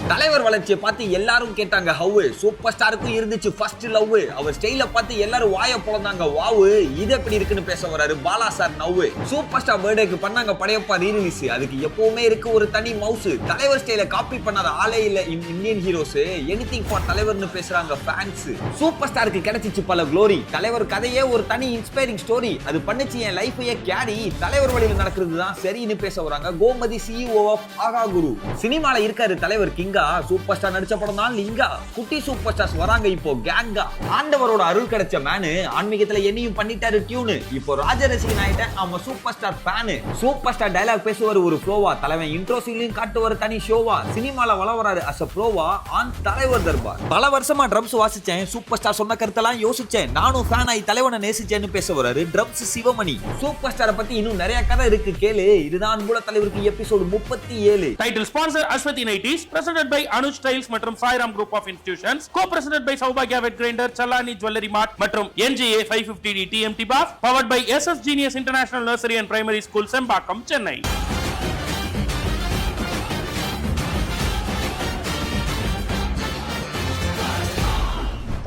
தலைவர் வளர்ச்சியை பார்த்து எல்லாரும் கேட்டாங்க ஹவ். சூப்பர் ஸ்டாருக்கும் இருந்துச்சு ஃபர்ஸ்ட் லவ். அவர் ஸ்டைல பார்த்து எல்லாரும் வாய பொளந்தாங்க வாவ். இது எப்படி இருக்குன்னு பேச வராரு Bala sir now. Super star பர்த்டேக்கு பண்ணாங்க படையப்பா ரீரிலீஸ். அதுக்கு எப்பவுமே இருக்கு ஒரு தனி மவுஸ். தலைவர் ஸ்டைல காப்பி பண்ணாத ஆளே இல்ல இந்தியன் ஹீரோஸ். எனிதிங் ஃபார் தலைவர்னு பேசுறாங்க ஃபேன்ஸ். சூப்பர் ஸ்டாருக்கு கிடைச்சிச்சு பல க்ளோரி. தலைவர் கதையே ஒரு தனி இன்ஸ்பைரிங் ஸ்டோரி. அது பண்ணுச்சு என் லைஃபையே கேரி. தலைவர் வழியில் நடக்கிறது தான் சரின்னு பேச வராங்க கோமதி CEO ஆஃப் ஆகா குரு. சினிமால இருக்காரு தலைவர் கிங்கா. சூப்பர் ஸ்டார் நடிச்ச படம் தான் லிங்கா. குட்டி சூப்பர் ஸ்டார்ஸ் வராங்க இப்போ கேங்கா. ஆண்டவரோட அருள் கிடைச்ச மேனு. ஆன்மீகத்துல என்னையும் பண்ணிட்டாரு டியூனு. இப்போ ராஜரசிகன் ஆயிட்டேன். ஆமா super star fan. Super star dialogue பேசுவார் ஒரு ஃப்ளோவா. தலைவன் இன்ட்ரோ சீன்லயும் காட்டுவார் தனி ஷோவா. சினிமால வளவராரு அஸ் அ ப்ரோவா ஆன் தலைவர் தர்பார். பல வருஷமா ட்ரம்ஸ் வாசிச்சேன். சூப்பர் ஸ்டார் சொன்ன கருத்தெல்லாம் யோசிச்சேன். நானும் ஃபேன் ஆகி தலைவனை நேசிச்சேன்னு பேச வராரு ட்ரம்ஸ் சிவமணி. சூப்பர் ஸ்டாரை பத்தி இன்னும் நிறைய கதை இருக்கு கேளு. இதுதான் அன்புள்ள தலைவருக்கு episode 37. Title sponsor Aswathi nighties, presented by Anuj styles மற்றும் Sairam group of institutions, co-presented by சௌபாக்யா wet grinder, Challani jewellery mart மற்றும் NGA 550D TMT bars, powered by SS Genius International Nursery and Primary School, Sembakkam, Chennai.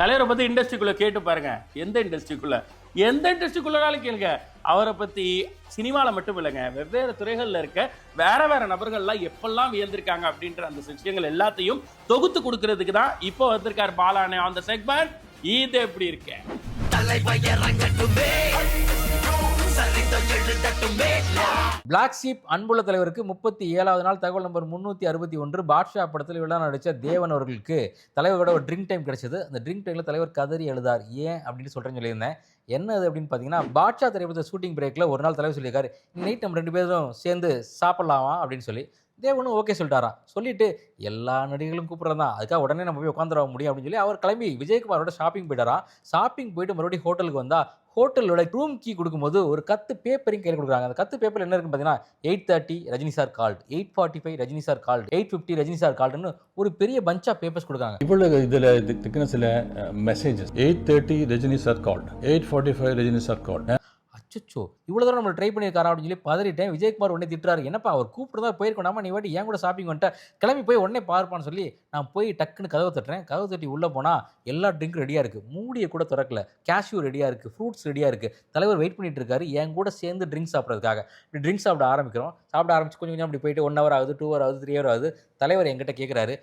தலைவரை பத்தி இண்டஸ்ட்ரிக்குள்ள கேட்டு பாருங்க. எந்த இண்டஸ்ட்ரிக்குள்ளாலும் கேளுங்க. அவரை பத்தி சினிமால மட்டும் இல்லைங்க, வெவ்வேறு துறைகள்ல இருக்க வேற நபர்கள்லாம் எப்பெல்லாம் வியந்திருக்காங்க அப்படின்ற அந்த விஷயங்கள் எல்லாத்தையும் தொகுத்து கொடுக்கறதுக்கு தான் இப்போ வந்திருக்காரு பாலானே ஆன் தி செக்மெண்ட். இது எப்படி இருக்கு? பிளாக் ஷீப் அன்புள்ள தலைவருக்கு 37வது நாள் தகவல் நம்பர் 361. பாட்ஷா படத்தில் விழா நடித்த தேவன் அவர்களுக்கு தலைவரோட ஒரு ட்ரிங்க் டைம் கிடைச்சது. அந்த ட்ரிங்க் டைமில் தலைவர் கதறி எழுதார். ஏன் அப்படின்னு சொல்கிறேன்னு சொல்லியிருந்தேன். என்ன அது அப்படின்னு பார்த்தீங்கன்னா, பாட்ஷா திரைப்படத்தை ஷூட்டிங் பிரேக்கில் ஒரு நாள் தலைவர் சொல்லியிருக்காரு, நைட் நம்ம 2 பேரும் சேர்ந்து சாப்பிட்லாமா அப்படின்னு சொல்லி. தேவனும் ஓகே சொல்லிட்டாராம். சொல்லிட்டு எல்லா நடிகர்களும் கூப்பிட்றது தான், அதுக்காக உடனே நம்ம போய் உட்காந்துட முடியும் அப்படின்னு சொல்லி அவர் கிளம்பி விஜயகுமாரோட ஷாப்பிங் போயிட்டாராம். ஷாப்பிங் போயிட்டு மறுபடியும் ஹோட்டலுக்கு வந்தால் ஹோட்டலோட ரூம் கீ கொடுக்கும்போது ஒரு கத்து பேப்பரையும் கையில் கொடுக்குறாங்க. அந்த கத்து பேப்பரில் என்ன இருக்குன்னு பார்த்தீங்கன்னா, 8:30 Rajini sir called, 8:45 Rajini sir called, 8:50 Rajini sir கால்டுன்னு ஒரு பெரிய பஞ்ச் ஆஃப் பேப்பர்ஸ் கொடுக்காங்க. இவ்வளவு இதில் திக்னஸில் messages 8:30 Rajini sir called, 8:45 Rajini sir called. அச்சோ இவ்வளோ தூரம் நம்ம ட்ரை பண்ணியிருக்காரா அப்படின்னு சொல்லி பதறிட்டேன். விஜயகுமார் உடனே திட்டுறாரு, என்னப்பா அவர் கூப்பிட்டு போயிருக்கோம், நீ வாட்டி ஏன் கூட ஷாப்பிங் வந்துட்ட, கிளம்பி போய் உடனே பார்ப்பான்னு சொல்லி நான் போய் டக்குன்னு கதவை தட்டுறேன். கதவை தட்டி உள்ளே போனால் எல்லா ட்ரிங்க்கும் ரெடியாக இருக்குது. மூடியை கூட திறக்கல. கேஷ்யூ ரெடியாக இருக்குது, ஃப்ரூட்ஸ் ரெடியாக இருக்குது. தலைவர் வெயிட் பண்ணிட்டு இருக்காரு என் கூட சேர்ந்து ட்ரிங்க்ஸ் சாப்பிட்றதுக்காக. இப்படி ட்ரிங்க்ஸ் சாப்பிட ஆரம்பிச்சு கொஞ்சம் அப்படி போயிட்டு 1 hour ஆகுது, 2 hour ஆகுது, 3 hour ஆகுது. தலைவர் என்கிட்ட கேட்குறாரு,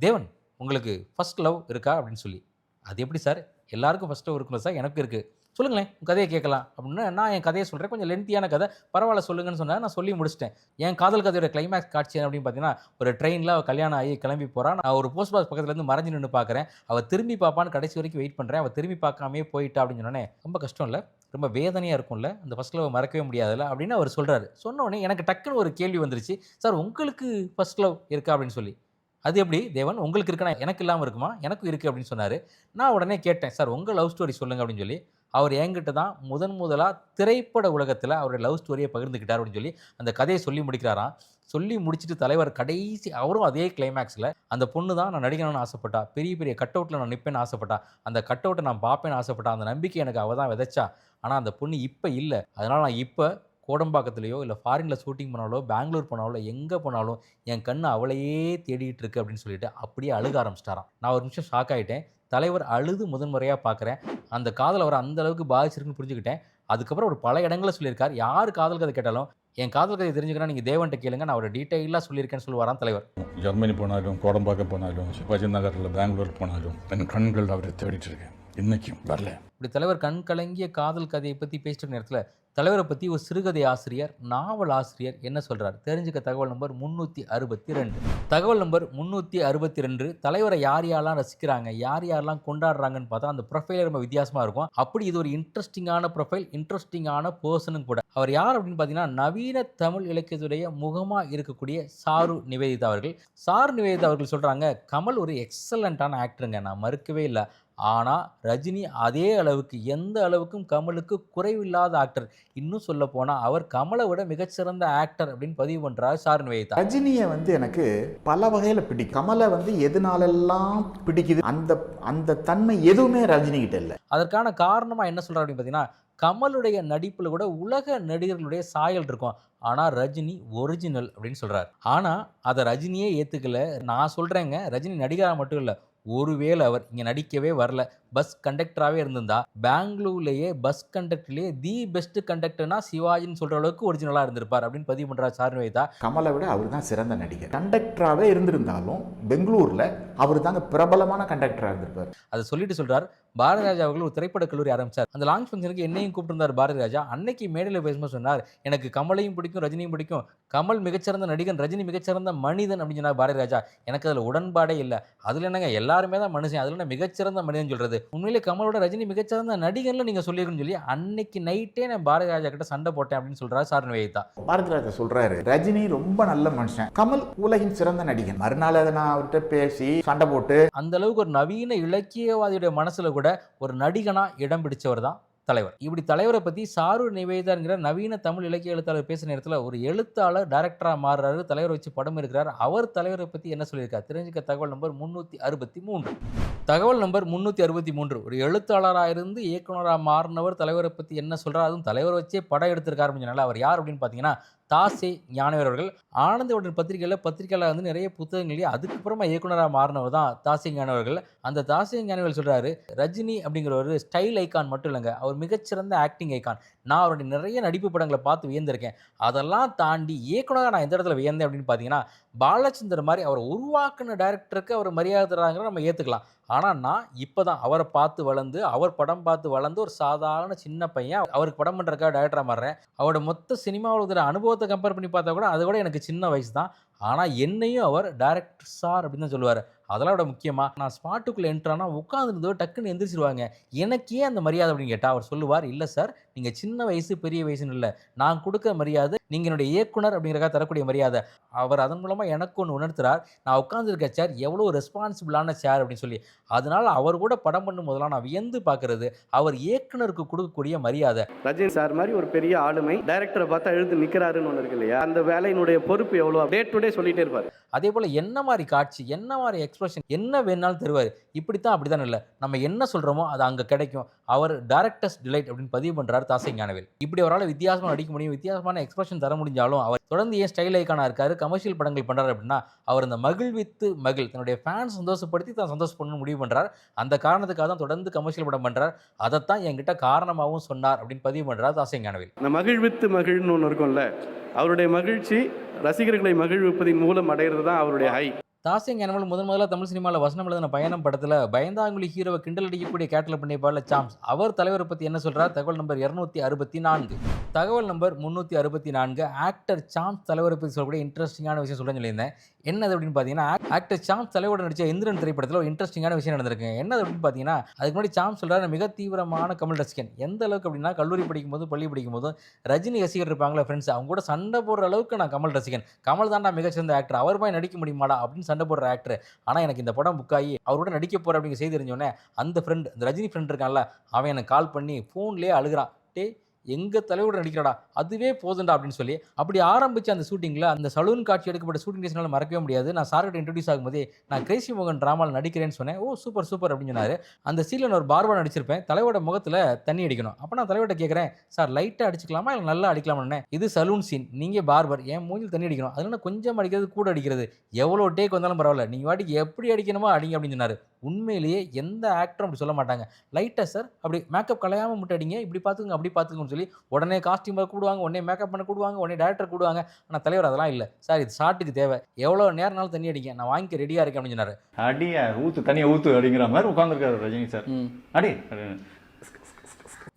தேவன் உங்களுக்கு ஃபர்ஸ்ட் லவ் இருக்கா அப்படின்னு சொல்லி. அது எப்படி சார், எல்லாருக்கும் ஃபர்ஸ்ட் லவ் இருக்குல்ல சார், எனக்கு இருக்குது, சொல்லுங்களேன் உங்கள் கதையை கேட்கலாம் அப்படின்னு நான் என் கதையை சொல்கிறேன். கொஞ்சம் லென்த்தியான கதை, பரவாயில்ல சொல்லுங்கன்னு சொன்னேன். நான் சொல்லி முடிச்சிட்டேன். என் காதல் கதையோட கிளைமேக்ஸ் காட்சி அப்படின்னு பார்த்தீங்கன்னா, ஒரு ட்ரெயினில் கல்யாணம் ஆகி கிளம்பி போகிறான். நான் ஒரு போஸ்ட் பாக்ஸ் பக்கத்துலேருந்து மறைஞ்சு நின்று பார்க்குறேன். அவள் திரும்பி பார்ப்பான்னு கடைசி வரைக்கும் வெயிட் பண்ணுறேன். அவள் திரும்பி பார்க்காமே போயிட்டா அப்படின்னு சொன்னோன்னே, ரொம்ப கஷ்டம் இல்லை, ரொம்ப வேதனையாக இருக்கும்ல, அந்த ஃபர்ஸ்ட் லவ் மறக்கவே முடியாதுல்ல அப்படின்னு அவர் சொல்கிறாரு. சொன்னோடனே எனக்கு டக்குன்னு ஒரு கேள்வி வந்துருச்சு, சார் உங்களுக்கு ஃபர்ஸ்ட் லவ் இருக்கா அப்படின்னு சொல்லி. அது எப்படி தேவன் உங்களுக்கு இருக்குன்னா எனக்கு இல்லாமல் இருக்குமா? எனக்கும் இருக்குது அப்படின்னு சொன்னார். நான் உடனே கேட்டேன், சார் உங்கள் லவ் ஸ்டோரி சொல்லுங்கள் அப்படின்னு சொல்லி. அவர் என்கிட்ட தான் முதலாக திரைப்பட உலகத்தில் அவருடைய லவ் ஸ்டோரியை பகிர்ந்துக்கிட்டார் அப்படின்னு சொல்லி அந்த கதையை சொல்லி முடிக்கிறாராம். சொல்லி முடிச்சுட்டு தலைவர் கடைசி அவரும் அதே கிளைமேக்ஸில், அந்த பொண்ணு தான் நான் நடிக்கணும்னு ஆசைப்பட்டா, பெரிய பெரிய கட் அவுட்டில் நான் நிற்பேன்னு ஆசைப்பட்டா, அந்த கட் அவுட்டை நான் பார்ப்பேன்னு ஆசைப்பட்டா, அந்த நம்பிக்கை எனக்கு அவள் தான் விதைச்சா. ஆனால் அந்த பொண்ணு இப்போ இல்லை. அதனால் நான் இப்போ கோடம்பாக்கத்துலேயோ இல்லை ஃபாரினில் ஷூட்டிங் பண்ணாலோ பெங்களூர் போனாலோ எங்கே போனாலும் என் கண்ணு அவளையே தேடிட்டு இருக்கு அப்படின்னு சொல்லிட்டு அப்படியே அழுக ஆரம்பிச்சிட்டாராம். நான் ஒரு நிமிஷம் ஷாக் ஆகிட்டேன். தலைவர் அழுது முதன்முறையாக பார்க்குறேன். அந்த காதல் அவரை அந்த அளவுக்கு பாதிச்சிருக்குன்னு புரிஞ்சுக்கிட்டேன். அதுக்கப்புறம் ஒரு பல இடங்களில் சொல்லியிருக்கார், யார் காதல் கதை கேட்டாலும் என் காதல் கதை தெரிஞ்சுக்கிறேன் நீங்கள் தேவன்கிட்ட கேளுங்க, நான் ஒரு டீட்டெயிலாக சொல்லியிருக்கேன்னு சொல்லுவாராம் தலைவர். ஜெர்மனி போனாலும், கோடம்பாக்கம் போனாலும், சிவாஜி நகரில் பெங்களூர் போனாலும் என் கண்கள் அவரை தேடிட்டு இருக்கேன், இன்னைக்கும் வரல. இப்படி தலைவர் கண் கலங்கிய காதல் கதையை பற்றி பேசிட்டு நேரத்தில் தலைவரை பற்றி ஒரு சிறுகதை ஆசிரியர், நாவல் ஆசிரியர் என்ன சொல்கிறார் தெரிஞ்சுக்க தகவல் நம்பர் 362. தகவல் நம்பர் 362. தலைவரை யார் யாரெல்லாம் ரசிக்கிறாங்க, யார் யாரெல்லாம் கொண்டாடுறாங்கன்னு பார்த்தா அந்த ப்ரொஃபைலே ரொம்ப வித்தியாசமாக இருக்கும். அப்படி இது ஒரு இன்ட்ரெஸ்டிங்கான ப்ரொஃபைல், இன்ட்ரெஸ்டிங்கான பர்சனும் கூட. அவர் யார் அப்படின்னு பார்த்தீங்கன்னா, நவீன தமிழ் இலக்கியத்துடைய முகமாக இருக்கக்கூடிய சாரு நிவேதிதா அவர்கள். சாரு நிவேதிதா அவர்கள் சொல்கிறாங்க, கமல் ஒரு எக்ஸலண்ட்டான ஆக்டருங்க, நான் மறுக்கவே இல்லை. ஆனால் ரஜினி அதே அளவுக்கு, எந்த அளவுக்கும் கமலுக்கு குறைவில்லாத ஆக்டர். இன்னும் சொல்ல போனால் அவர் கமலை விட மிகச்சிறந்த ஆக்டர் அப்படின்னு பதிவு பண்ணுறாரு சாரு நிவேதிதா. ரஜினியை எனக்கு பல வகையில் பிடிக்கும். கமலை எதனாலெல்லாம் பிடிக்குது, அந்த தன்மை எதுவுமே ரஜினி கிட்ட இல்லை. அதற்கான காரணமாக என்ன சொல்கிறார் அப்படின்னு பார்த்தீங்கன்னா, கமலுடைய நடிப்புல கூட உலக நடிகர்களுடைய சாயல் இருக்கும், ஆனா ரஜினி ஒரிஜினல் அப்படின்னு சொல்றாரு. ஆனா அதை ரஜினியே ஏத்துக்கல. நான் சொல்றேங்க, ரஜினி நடிகரா மட்டும் இல்ல, ஒருவேளை அவர் இங்க நடிக்கவே வரல, பஸ் கண்டக்டராகவே இருந்திருந்தா பெங்களூர்லேயே பஸ் கண்டக்டர்லேயே தி பெஸ்ட் கண்டக்டர்னா சிவாஜின்னு சொல்கிற அளவுக்கு ஒரிஜினலாக இருந்திருப்பார் அப்படின்னு பதிவு பண்ணுறார் சார்னு வைத்தா. கமலை விட அவர் தான் சிறந்த நடிகர். கண்டக்டராகவே இருந்திருந்தாலும் பெங்களூரில் அவர் தாங்க பிரபலமான கண்டக்டராக இருந்திருப்பார். அதை சொல்லிட்டு சொல்கிறார், பாரதி ராஜா அவர்கள் ஒரு திரைப்பட கல்லூரி ஆரம்பித்தார். அந்த லான்ச் ஃபங்க்ஷனுக்கு என்னையும் கூப்பிட்டுருந்தார் பாரதி ராஜா. அன்னைக்கு மேடையில் பேசும்போது சொன்னார், எனக்கு கமலையும் பிடிக்கும் ரஜினியும் பிடிக்கும், கமல் மிகச்சிறந்த நடிகன், ரஜினி மிகச்சிறந்த மனிதன் அப்படின்னு சொன்னார் பாரதி ராஜா. எனக்கு அதில் உடன்பாடே இல்லை. அதில் என்னங்க எல்லாருமே தான் மனுஷன், அதில் என்ன மிகச்சிறந்த மனிதன் சொல்கிறது, உண்மையிலே கமலோட ரஜினி மிகச்சிறந்த நடிகர்ல நீங்க சொல்லிருக்குன்னு சொல்லி அன்னைக்கு நைட்டே நான் பாரதி ராஜா கிட்ட சண்டை போட்டேன் அப்படின்னு சொல்றாரு சார்னு வைத்தா. பாரதி ராஜா சொல்றாரு, ரஜினி ரொம்ப நல்ல மனுஷன், கமல் உலகின் சிறந்த நடிகன். மறுநாள் அதை நான் அவர்கிட்ட பேசி சண்டை போட்டு, அந்த அளவுக்கு ஒரு நவீன இலக்கியவாதியுடைய மனசுல கூட ஒரு நடிகனா இடம் பிடிச்சவர் தான் தலைவர். இப்படி தலைவரை பத்தி சாரு நிவேதாங்கிற நவீன தமிழ் இலக்கிய எழுத்தாளர் பேசுற நேரத்தில் ஒரு எழுத்தாளர் டைரக்டரா மாறுறாரு, தலைவர் வச்சு படம் இருக்கிறார். அவர் தலைவரை பத்தி என்ன சொல்லியிருக்காரு தெரிஞ்சுக்க தகவல் நம்பர் 363. தகவல் நம்பர் 363. ஒரு எழுத்தாளராக இருந்து இயக்குனராக மாறினவர் தலைவரை பத்தி என்ன சொல்றாரு, அதுவும் தலைவரை வச்சே படம் எடுத்திருக்காரு அப்படின்னு. அவர் யார் அப்படின்னு பாத்தீங்கன்னா தாசே ஞானவேல் அவர்கள். ஆனந்தவுடன் பத்திரிகையில் வந்து நிறைய புத்தகங்களே அதுக்கப்புறமா இயக்குனராக மாறினவர் தான் தாசே ஞானவர்கள். அந்த தாசே ஞானவேல் சொல்றாரு, ரஜினி அப்படிங்கிற ஒரு ஸ்டைல் ஐக்கான் மட்டும் இல்லைங்க, அவர் மிகச்சிறந்த ஆக்டிங் ஐக்கான். நான் அவருடைய நிறைய நடிப்பு படங்களை பார்த்து வியந்திருக்கேன். அதெல்லாம் தாண்டி இயக்குனராக நான் எந்த இடத்துல வியந்தேன் அப்படின்னு பார்த்தீங்கன்னா, பாலச்சந்தர் மாதிரி அவரை உருவாக்குன டைரக்டருக்கு அவர் மரியாதை தராங்கிற நம்ம ஏற்றுக்கலாம். ஆனால் நான் இப்போ தான் அவரை பார்த்து வளர்ந்து, அவர் படம் பார்த்து வளர்ந்து ஒரு சாதாரண சின்ன பையன் அவருக்கு படம் பண்ணுறதுக்காக டைரக்டராக மாறுறேன். அவரோட மொத்த சினிமாவில் இருக்கிற அனுபவத்தை கம்பேர் பண்ணி பார்த்தா கூட அதை விட எனக்கு சின்ன வயசு தான். ஆனால் என்னையும் அவர் டைரக்டர் சார் அப்படின்னு தான் சொல்லுவார். அதெல்லாம் விட முக்கியமாக நான் ஸ்பாட்டுக்குள்ளே என்ட்ரானா உட்காந்துருந்தோ டக்குன்னு எந்திரிச்சிருவாங்க. எனக்கே அந்த மரியாதை அப்படின்னு கேட்டால் அவர் சொல்லுவார், இல்லை சார் நீங்கள் சின்ன வயசு பெரிய வயசுன்னு இல்லை, நான் கொடுக்க மரியாதை நீங்கள் என்னுடைய இயக்குனர் அப்படிங்கிறக்காக தரக்கூடிய மரியாதை. அவர் அதன் மூலமாக எனக்கு ஒன்று உணர்த்துறார், நான் உட்காந்துருக்க சேர் எவ்வளோ ரெஸ்பான்சிபிளான சேர் அப்படின்னு சொல்லி. அதனால் அவர் கூட படம் பண்ணும் போதெல்லாம் நான் வியந்து பார்க்கறது அவர் இயக்குனருக்கு கொடுக்கக்கூடிய மரியாதை. ரஜினி சார் மாதிரி ஒரு பெரிய ஆளுமை டைரக்டரை பார்த்தா எழுந்து நிற்கிறாருன்னு ஒன்று இருக்கு இல்லையா, அந்த வேலையினுடைய பொறுப்பு எவ்வளோ டே டு டே சொல்லிட்டே இருப்பார். அதே போல் என்ன மாதிரி காட்சி, என்ன மாதிரி எக்ஸ்பிரஷன், என்ன வேணாலும் தருவார். இப்படித்தான் அப்படித்தான் இல்லை, நம்ம என்ன சொல்கிறோமோ அது அங்கே கிடைக்கும். அவர் டைரக்டர்ஸ் டிலைட் அப்படின்னு பதிவு பண்ணுறாரு தாசே ஞானவேல். இப்படி அவரால் வித்தியாசமாக நடிக்க முடியும், வித்தியாசமான எக்ஸ்பிரஷன் தர முடிஞ்சாலும் அவர் தொடர்ந்து ஏன் ஸ்டைல் ஐக்கானாக இருக்காரு, கமர்ஷியல் படங்கள் பண்ணுறாரு அப்படின்னா, அவர் இந்த மகிழ்வித்து மகிழ் தன்னுடைய ஃபேன்ஸ் சந்தோஷப்படுத்தி தான் சந்தோஷப்படணும்னு முடிவு பண்ணுறார். அந்த காரணத்துக்காக தான் தொடர்ந்து கமர்ஷியல் படம் பண்ணுறார். அதைத்தான் என்கிட்ட காரணமாகவும் சொன்னார் அப்படின்னு பதிவு பண்ணுறார் தாசே ஞானவேல். இந்த மகிழ்வித்து மகிழ்னு ஒன்று இருக்கும்ல, அவருடைய மகிழ்ச்சி ரசிகர்களை மகிழ்விப்பதின் மூலம் அடைகிறது தான் அவருடைய ஹை. தாசே ஞானவேல் முதல்ல தமிழ் சினிமாவில் வசனம் எழுதின பயணம் படத்தில் பயந்தாங்குழி ஹீரோவை கிண்டல் அடிக்கக்கூடிய கேட்டில் பண்ணிப்பார்ல சாம்ஸ், அவர் தலைவரை பற்றி என்ன சொல்கிறார், தகவல் நம்பர் 264. தகவல் நம்பர் 364. ஆக்டர் சாம்ஸ் தலைவரை பற்றி சொல்லக்கூடிய இன்ட்ரெஸ்டிங்கான விஷயம் சொல்கிறேன்னு சொல்லியிருந்தேன். என்னது அப்படின்னு பார்த்தீங்கன்னா, ஆக்டர் சாம்ஸ் தலைவரோட நடிச்ச இந்திரன் திரைப்படத்தில் ஒரு இன்ட்ரெஸ்டிங்கான விஷயம் நடந்திருக்கு. என்னது அப்படின்னு பார்த்தீங்கன்னா, அதுக்கு முன்னாடி சாம்ஸ் சொல்கிறார், மிக தீவிரமான கமல் ரசிகன். எந்த அளவுக்கு அப்படின்னா, கல்லூரி படிக்கும்போது பள்ளி படிக்கும்போது ரஜினி ரசிகர் இருப்பாங்களே ஃப்ரெண்ட்ஸ், அவங்க கூட சண்டை போடுற அளவுக்கு நான் கமல் ரசிகன். கமல் தான்டா மிகச்சிறந்த ஆக்டர், அவர் போய் நடிக்க முடியுமாடா அப்படின்னு சண்டை போடுற ஆக்டர். ஆனால் எனக்கு இந்த படம் புக் ஆகி அவரோட நடிக்க போகிற அப்படிங்கிற செய்தி தெரிஞ்சோடனே அந்த ஃப்ரெண்ட், அந்த ரஜினி ஃப்ரெண்ட் இருக்கான்ல, அவன் எனக்கு கால் பண்ணி ஃபோன்லேயே அழுகிறான், டே எங்கள் தலைவோட நடிக்கிறடா, அதுவே போதுண்டா அப்படின்னு சொல்லி. அப்படி ஆரம்பிச்ச அந்த ஷூட்டிங்கில், அந்த சலூன் காட்சி எடுக்கப்பட்ட ஷூட்டிங் டேஸ்னால மறக்கவே முடியாது. நான் சார்கிட்ட இன்ட்ரடியூஸ் ஆகும்போதே நான் கிரேசி மோகன் ட்ராமாவில் நடிக்கிறேன்னு சொன்னேன். ஓ சூப்பர் சூப்பர் அப்படின்னு சொன்னார். அந்த சீனில் நான் ஒரு பார்பா நடிச்சிருப்பேன், தலைவோட முகத்தில் தண்ணி அடிக்கணும். அப்போ நான் தலைவர்கிட்ட கேட்குறேன், சார் லைட்டாக அடிச்சிக்கலாமா இல்லை நல்லா அடிக்கலாமான்னு. இது சலூன் சீன், நீங்கள் பார்பர், என் மூஞ்சில் தண்ணி அடிக்கணும், அதனால கொஞ்சம் அடிக்கிறது கூட அடிக்கிறது, எவ்வளோ டேக் வந்தாலும் பரவாயில்ல, நீங்கள் வாட்டிக்கு எப்படி அடிக்கணுமோ அடிங்க அப்படின்னு சொன்னார். உண்மையிலேயே எந்த ஆக்டரும் அப்படி சொல்ல மாட்டாங்க. லைட்டாக சார் அப்படி மேக்கப் கலையாமல் மட்டும் அடிங்க, இப்படி பார்த்துக்கோங்க அப்படி பார்த்துக்கோன்னு சொல்லி உடனே காஸ்டியூமர் கூடுவாங்க, உடனே மேக்கப் பண்ண கூடுவாங்க, உடனே டேரக்டர் கூடுவாங்க. ஆனால் தலைவர் அதெல்லாம் இல்லை, சார் இது ஷாட்டுக்கு தேவை, எவ்வளோ நேரம்னாலும் தண்ணி அடிங்க, நான் வாங்கிக்க ரெடியாக இருக்கேன் அப்படின்னு சொன்னார். அடியா ஊற்று தனியாக ஊற்று அப்படிங்கிற மாதிரி உட்காந்துருக்காரு ரஜினி சார். அடி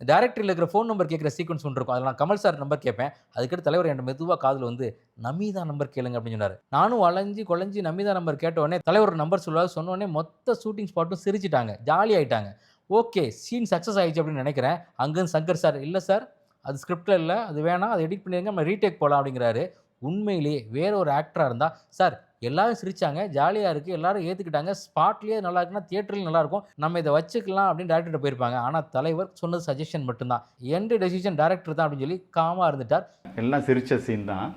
டேரக்டரில் இருக்கிற ஃபோன் நம்பர் கேட்குற சீக்வன்ஸ் ஒன்று இருக்கும், அதில் நான் கமல் சார் நம்பர் கேட்பேன். அதுக்கிட்ட தலைவர் என் மெதுவாக காதில் வந்து நமிதா நம்பர் கேளுங்க அப்படின்னு சொன்னார். நானும் குழஞ்சி நமிதா நம்பர் கேட்டோடனே தலைவர் நம்பர் சொல்லுவார். சொன்னோடனே மொத்த ஷூட்டிங் ஸ்பாட்டும் சிரிச்சிட்டாங்க, ஜாலி ஆகிட்டாங்க. ஓகே சீன் சக்ஸஸ் ஆகிடுச்சு அப்படின்னு நினைக்கிறேன். அங்கேருந்து சங்கர் சார், இல்லை சார் அது ஸ்கிரிப்டில் இல்லை, அது வேணாம், அதை எடிட் பண்ணிடுங்க, நம்ம ரீடேக் போகலாம் அப்படிங்கிறாரு. உண்மையிலேயே வேற ஒரு ஆக்டராக இருந்தால், சார் எல்லாரும் சிரிச்சாங்க, ஜாலியாக இருக்குது, எல்லாரும் ஏற்றுக்கிட்டாங்க, ஸ்பாட்லேயே நல்லா இருக்குன்னா தியேட்டர்லேயும் நல்லாயிருக்கும், நம்ம இதை வச்சுக்கலாம் அப்படின்னு டேரக்டர்கிட்ட போயிருப்பாங்க. ஆனால் தலைவர் சொன்னது சஜஷன் மட்டும்தான், எண்டு டெசிஷன் டேரக்டர் தான் அப்படின்னு சொல்லி காமாக இருந்துட்டார். எல்லாம் சிரித்த சீன் தான்,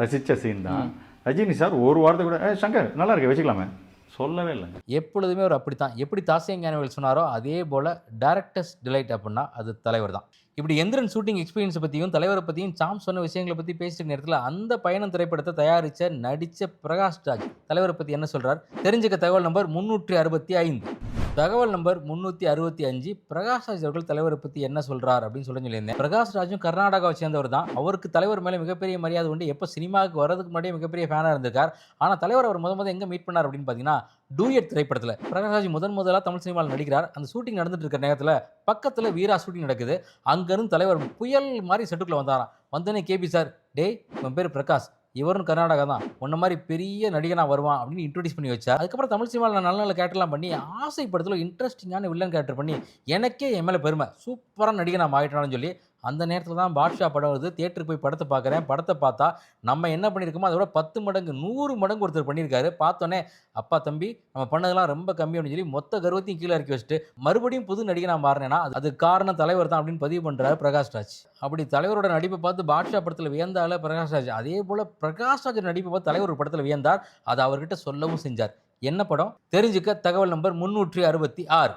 ரசித்த சீன் தான். ரஜினி சார் ஒரு வாரத்தை கூட சங்கர் நல்லா இருக்கு வச்சுக்கலாமே சொல்லவே இல்லைங்க. எப்பொழுதுமே அவர் அப்படித்தான். எப்படி தாசியம் ஞானவேல் சொன்னாரோ அதே போல் டைரக்டர்ஸ் டிலைட் அப்படின்னா அது தலைவர் தான். இப்படி எந்திரன் ஷூட்டிங் எக்ஸ்பீரியன்ஸை பற்றியும் தலைவரை பற்றியும் சாம் சொன்ன விஷயங்களை பற்றி பேசிட்டு நேரத்தில் அந்த பயணம் திரைப்படத்தை தயாரித்த நடித்த பிரகாஷ் ராஜ் தலைவரை பற்றி என்ன சொல்கிறார் தெரிஞ்சுக்க தகவல் நம்பர் 365. தகவல் நம்பர் 365. பிரகாஷ் ராஜ் அவர்கள் தலைவரை பற்றி என்ன சொல்கிறார் அப்படின்னு சொல்லியிருந்தேன். பிரகாஷ் ராஜும் கர்நாடகாவை சேர்ந்தவர் தான். அவருக்கு தலைவர் மேலே மிகப்பெரிய மரியாதை உண்டு. எப்போ சினிமாவுக்கு வரதுக்கு முன்னாடியே மிகப்பெரிய ஃபேனாக இருந்திருக்கார். ஆனால் தலைவர் அவர் முதல் எங்கே மீட் பண்ணார் அப்படின்னு பார்த்தீங்கன்னா டூயட் திரைப்படத்தில் பிரகாஷ் ராஜ் முதலாக தமிழ் சினிமாவில் நடிக்கிறார். அந்த ஷூட்டிங் நடந்துட்டு இருக்கிற நேரத்தில் பக்கத்தில் வீரா ஷூட்டிங் நடக்குது. அங்கேருந்து தலைவர் புயல் மாதிரி செட்டுக்குள்ளே வந்தாராம். வந்தோடனே கேபி சார், டேய் உன் பேர் பிரகாஷ், இவரும் கர்நாடகா தான், உன்ன மாதிரி பெரிய நடிகனாக வருவான் அப்படின்னு இன்ட்ரோடியூஸ் பண்ணி வச்சார். அதுக்கப்புறம் தமிழ் சினிமாவில் நான் நல்ல நல்ல கேரக்டர்லாம் பண்ணி ஆசை படத்தில் இன்ட்ரெஸ்டிங்கான வில்லன் கேரக்டர் பண்ணி எனக்கே என் மேலே பெருமை, சூப்பரான நடிகனாக ஆகிட்டான்னு சொல்லி அந்த நேரத்தில் தான் பாட்ஷா படம் வருது. தியேட்டருக்கு போய் படத்தை பார்க்குறேன். படத்தை பார்த்தா நம்ம என்ன பண்ணியிருக்கோமோ அதோட 10 மடங்கு 100 மடங்கு ஒருத்தர் பண்ணியிருக்காரு. பார்த்தோன்னே அப்பா தம்பி நம்ம பண்ணதெல்லாம் ரொம்ப கம்மி அப்படின்னு சொல்லி மொத்த கர்வத்தையும் கீழே இறக்கி வச்சுட்டு மறுபடியும் புது நடிகனாக மாறினேன்னா அது காரணம் தலைவர் தான் அப்படின்னு பதிவு பண்ணுறாரு பிரகாஷ் ராஜ். அப்படி தலைவரோட நடிப்பை பார்த்து பாட்ஷா படத்தில் வியந்தால பிரகாஷ் ராஜ், அதே போல் பிரகாஷ் ராஜ் நடிப்பை பார்த்து தலைவர் ஒரு படத்தில் வியந்தார். அதை அவர்கிட்ட சொல்லவும் செஞ்சார். என்ன படம் தெரிஞ்சுக்க தகவல் நம்பர் 366.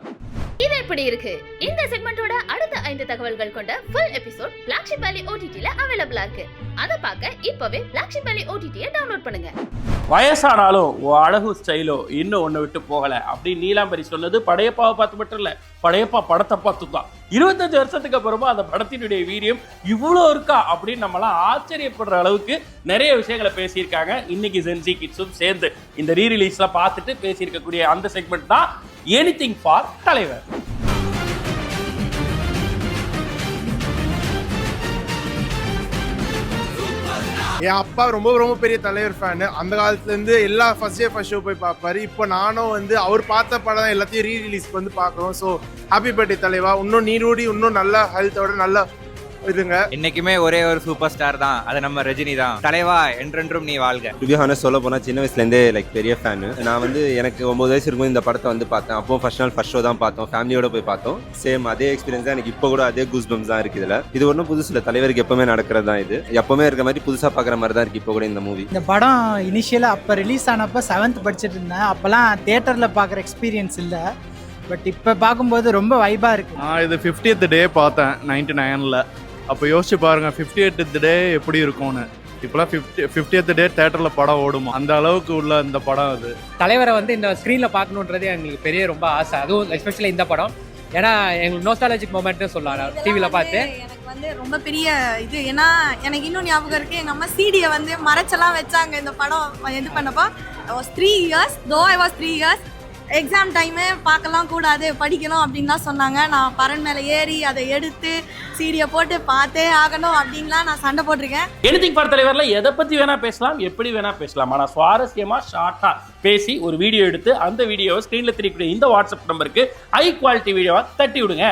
இது எப்படி இருக்கு? இந்த செக்மெண்டோட அடுத்த 5 தகவல்கள் கொண்ட ஃபுல் எபிசோட் பிளாக்ஷிப் வேலி OTT-ல அவைலபிளா இருக்கு. அத பார்க்க இப்பவே பிளாக்ஷிப் வேலி OTT-ய டவுன்லோட் பண்ணுங்க. வயசானாலும் அழகு ஸ்டைலோ இன்னும் ஒன்று விட்டு போகல அப்படின்னு நீலாம்பரி சொன்னது படையப்பாவை பார்த்து மட்டும் இல்லை, படையப்பா படத்தை பார்த்து தான். 25 வருஷத்துக்கு அப்புறமா அந்த படத்தினுடைய வீரியம் இவ்வளோ இருக்கா அப்படின்னு நம்மளாம் ஆச்சரியப்படுற அளவுக்கு நிறைய விஷயங்களை பேசியிருக்காங்க. இன்னைக்கு ஜென்சி கிட்ஸும் சேர்ந்து இந்த ரீரிலீஸ்ல பார்த்துட்டு பேசியிருக்கக்கூடிய அந்த செக்மெண்ட் தான் எனிதிங் ஃபார் தலைவர். என் அப்பா ரொம்ப ரொம்ப பெரிய தலைவர் ஃபேனு. அந்த காலத்துலேருந்து எல்லா ஃபர்ஸ்ட் ஷோ போய் பார்ப்பாரு. இப்போ நானும் அவர் பார்த்த படம் எல்லாத்தையும் ரீரிலீஸ்க்கு பார்க்குறோம். ஸோ ஹாப்பி பர்த்டே தலைவா, இன்னும் நீரூடி இன்னும் நல்ல ஹெல்த்தோட நல்ல இதுங்க. இன்னைக்குமே ஒரே ஒரு சூப்பர் ஸ்டார் தான், அது நம்ம ரஜினி தான். தலைவா என்றென்றும் நீ வாழ்க. டு பி ஹானஸ்ட் சொல்ல போனால் சின்ன வயசுலேருந்தே பெரிய ஃபேனு. நான் எனக்கு 9 வயசு இருக்கும் இந்த படத்தை பார்த்தேன். அப்போ ஃபர்ஸ்ட் ஷோ தான் பார்த்தோம், ஃபேமிலியோட போய் பார்த்தோம். சேம் அதே எக்ஸ்பீரியன்ஸ் தான் எனக்கு இப்போ கூட அதே கூஸ் பம்ஸ் தான் இருக்குது. இதில் இது ஒன்றும் புதுசு இல்லை, தலைவருக்கு எப்பவுமே நடக்கிறது தான். இது எப்பவுமே இருக்க மாதிரி புதுசாக பார்க்குற மாதிரி தான் இருக்குது இப்போ கூட இந்த மூவி. இந்த படம் இனிஷியலாக அப்போ ரிலீஸ் ஆனப்போ 7th படிச்சுட்டு இருந்தேன். அப்போல்லாம் தியேட்டரில் பார்க்குற எக்ஸ்பீரியன்ஸ் இல்லை. பட் இப்போ பார்க்கும்போது ரொம்ப வைபாக இருக்குது. நான் இது 50th டே பார்த்தேன் 99ல். அப்போ யோசிச்சு பாருங்க 50th டே எப்படி இருக்கும்னு. இப்போலாம் 50th டே தேட்டரில் படம் ஓடுமா, அந்த அளவுக்கு உள்ள இந்த படம் அது. தலைவரை இந்த ஸ்க்ரீனில் பார்க்கணுன்றது எங்களுக்கு பெரிய ரொம்ப ஆசை. அதுவும் எஸ்பெஷலி இந்த படம், ஏன்னா எங்களுக்கு நோஸ்டாலஜிக் மொமெண்ட்னு சொல்லலாம். டிவியில் பார்த்து எனக்கு ரொம்ப பெரிய இது. ஏன்னா எனக்கு இன்னும் ஞாபகம் இருக்குது, எங்கள் அம்மா சிடியை மறைச்செல்லாம் வச்சாங்க இந்த படம் இது பண்ணப்போ. I was 3 years, though I was 3 years. Exam time பார்க்கலாம் கூடாது, படிக்கணும் அப்படின்லாம் சொன்னாங்க. நான் பரன் மேலே ஏறி அதை எடுத்து சீடியை போட்டு பார்த்தே ஆகணும் அப்படின்லாம் நான் சண்டை போட்டிருக்கேன். எனிதிங் ஃபார் தலைவர்ல எதை பற்றி வேணா பேசலாம், எப்படி வேணா பேசலாம். ஆனால் சுவாரஸ்யமாக ஷார்ட்டாக பேசி ஒரு வீடியோ எடுத்து அந்த வீடியோவை ஸ்க்ரீனில் திரிக்கூடிய இந்த வாட்ஸ்அப் நம்பருக்கு ஹை குவாலிட்டி வீடியோவை தட்டி விடுங்க.